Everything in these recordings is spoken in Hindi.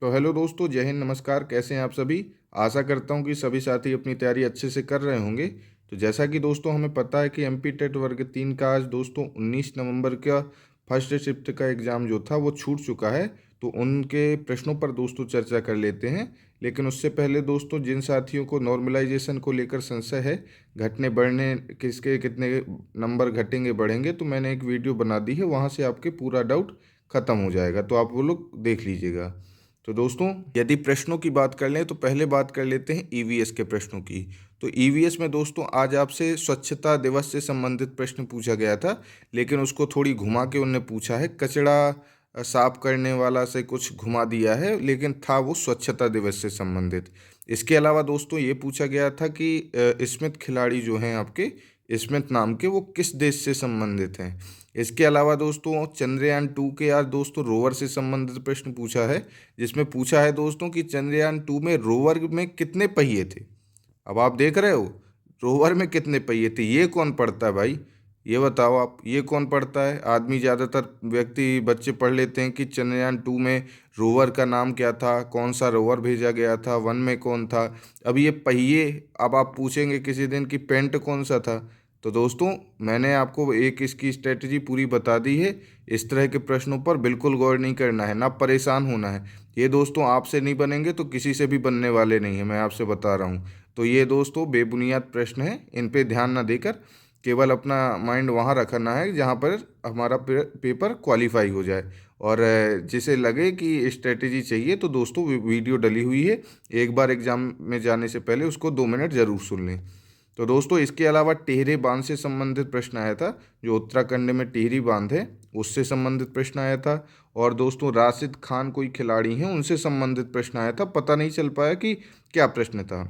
तो हेलो दोस्तों, जय हिंद, नमस्कार। कैसे हैं आप सभी। आशा करता हूं कि सभी साथी अपनी तैयारी अच्छे से कर रहे होंगे। तो जैसा कि दोस्तों हमें पता है कि एमपी टेट वर्ग 3 का आज दोस्तों 19 नवंबर का फर्स्ट शिफ्ट का एग्ज़ाम जो था वो छूट चुका है। तो उनके प्रश्नों पर दोस्तों चर्चा कर लेते हैं। लेकिन उससे पहले दोस्तों, जिन साथियों को नॉर्मलाइजेशन को लेकर संशय है, घटने बढ़ने किसके कितने नंबर घटेंगे बढ़ेंगे, तो मैंने एक वीडियो बना दी है, वहाँ से आपके पूरा डाउट ख़त्म हो जाएगा। तो आप वो लोग देख लीजिएगा। तो दोस्तों, यदि प्रश्नों की बात कर लें तो पहले बात कर लेते हैं ईवीएस के प्रश्नों की। तो ईवीएस में दोस्तों आज आपसे स्वच्छता दिवस से संबंधित प्रश्न पूछा गया था, लेकिन उसको थोड़ी घुमा के उन्होंने पूछा है। कचरा साफ करने वाला से कुछ घुमा दिया है, लेकिन था वो स्वच्छता दिवस से संबंधित। इसके अलावा दोस्तों ये पूछा गया था कि स्मिथ खिलाड़ी जो हैं आपके, स्मिथ नाम के, वो किस देश से संबंधित हैं। इसके अलावा दोस्तों चंद्रयान 2 के यार दोस्तों रोवर से संबंधित प्रश्न पूछा है, जिसमें पूछा है दोस्तों कि चंद्रयान 2 में रोवर में कितने पहिए थे। अब आप देख रहे हो, रोवर में कितने पहिए थे, ये कौन पढ़ता है भाई। ये बताओ आप, ये कौन पढ़ता है। आदमी ज़्यादातर व्यक्ति बच्चे पढ़ लेते हैं कि चंद्रयान 2 में रोवर का नाम क्या था, कौन सा रोवर भेजा गया था, वन में कौन था। अब ये पहिए, अब आप पूछेंगे किसी दिन कि पेंट कौन सा था। तो दोस्तों मैंने आपको एक इसकी स्ट्रेटजी पूरी बता दी है। इस तरह के प्रश्नों पर बिल्कुल गौर नहीं करना है, ना परेशान होना है। ये दोस्तों आपसे नहीं बनेंगे तो किसी से भी बनने वाले नहीं है, मैं आपसे बता रहा हूँ। तो ये दोस्तों बेबुनियाद प्रश्न है, इन पे ध्यान ना देकर केवल अपना माइंड वहाँ रखना है जहाँ पर हमारा पेपर क्वालिफाई हो जाए। और जिसे लगे कि स्ट्रेटजी चाहिए तो दोस्तों वीडियो डली हुई है, एक बार एग्जाम में जाने से पहले उसको 2 मिनट ज़रूर सुन लें। तो दोस्तों इसके अलावा टिहरी बांध से संबंधित प्रश्न आया था, जो उत्तराखंड में टिहरी बांध है उससे संबंधित प्रश्न आया था। और दोस्तों राशिद खान कोई खिलाड़ी हैं, उनसे संबंधित प्रश्न आया था, पता नहीं चल पाया कि क्या प्रश्न था।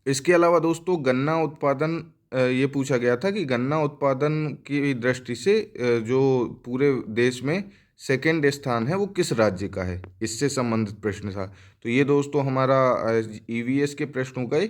इसके अलावा दोस्तों गन्ना उत्पादन, ये पूछा गया था कि गन्ना उत्पादन की दृष्टि से जो पूरे देश में सेकंड स्थान है वो किस राज्य का है, इससे संबंधित प्रश्न था। तो ये दोस्तों हमारा ईवीएस के प्रश्नों का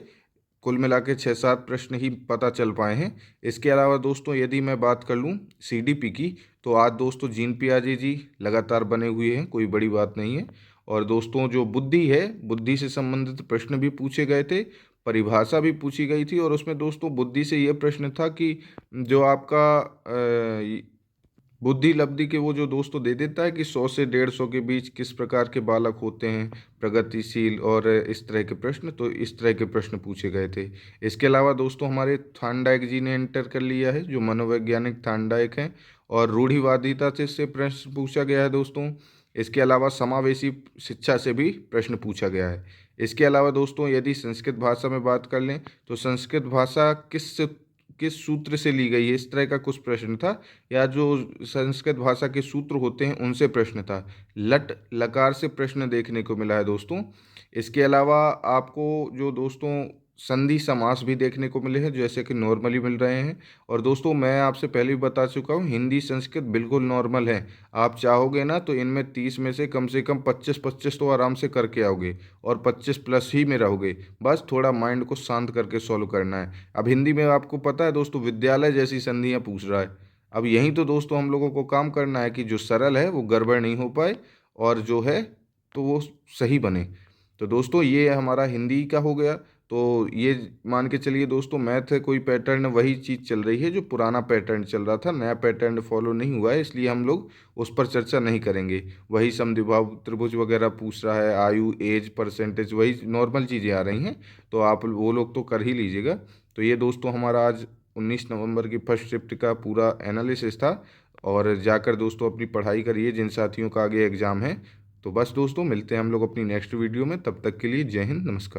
कुल मिला के 6-7 प्रश्न ही पता चल पाए हैं। इसके अलावा दोस्तों यदि मैं बात कर लूँ सीडीपी की, तो आज दोस्तों जीन पियाजे जी लगातार बने हुए हैं, कोई बड़ी बात नहीं है। और दोस्तों जो बुद्धि है, बुद्धि से संबंधित प्रश्न भी पूछे गए थे, परिभाषा भी पूछी गई थी। और उसमें दोस्तों बुद्धि से ये प्रश्न था कि जो आपका बुद्धि लब्धि के वो जो दोस्तों दे देता है कि 100 से 150 के बीच किस प्रकार के बालक होते हैं प्रगतिशील, और इस तरह के प्रश्न, तो इस तरह के प्रश्न पूछे गए थे। इसके अलावा दोस्तों हमारे थांडाइक जी ने एंटर कर लिया है, जो मनोवैज्ञानिक थांडाइक हैं, और रूढ़िवादिता से प्रश्न पूछा गया है दोस्तों। इसके अलावा समावेशी शिक्षा से भी प्रश्न पूछा गया है। इसके अलावा दोस्तों यदि संस्कृत भाषा में बात कर लें तो संस्कृत भाषा किस किस सूत्र से ली गई है, इस तरह का कुछ प्रश्न था। या जो संस्कृत भाषा के सूत्र होते हैं उनसे प्रश्न था। लट लकार से प्रश्न देखने को मिला है दोस्तों। इसके अलावा आपको जो दोस्तों संधि समास भी देखने को मिले हैं, जैसे कि नॉर्मली मिल रहे हैं। और दोस्तों मैं आपसे पहले भी बता चुका हूँ, हिंदी संस्कृत बिल्कुल नॉर्मल है। आप चाहोगे ना तो इनमें 30 में से कम 25-25 तो आराम से करके आओगे, और 25 प्लस ही में रहोगे। बस थोड़ा माइंड को शांत करके सॉल्व करना है। अब हिंदी में आपको पता है दोस्तों, विद्यालय जैसी संधियाँ पूछ रहा है। अब यहीं तो दोस्तों हम लोगों को काम करना है कि जो सरल है वो गड़बड़ नहीं हो पाए, और जो है तो वो सही बने। तो दोस्तों ये हमारा हिंदी का हो गया। तो ये मान के चलिए दोस्तों, मैथ है कोई पैटर्न वही चीज़ चल रही है जो पुराना पैटर्न चल रहा था, नया पैटर्न फॉलो नहीं हुआ है, इसलिए हम लोग उस पर चर्चा नहीं करेंगे। वही समद्विबाहु त्रिभुज वगैरह पूछ रहा है, आयु एज परसेंटेज, वही नॉर्मल चीज़ें आ रही हैं। तो आप वो लोग तो कर ही लीजिएगा। तो ये दोस्तों हमारा आज 19 नवंबर की फर्स्ट शिफ्ट का पूरा एनालिसिस था। और जाकर दोस्तों अपनी पढ़ाई करिए जिन साथियों का आगे एग्ज़ाम है। तो बस दोस्तों मिलते हैं हम लोग अपनी नेक्स्ट वीडियो में, तब तक के लिए जय हिंद, नमस्कार।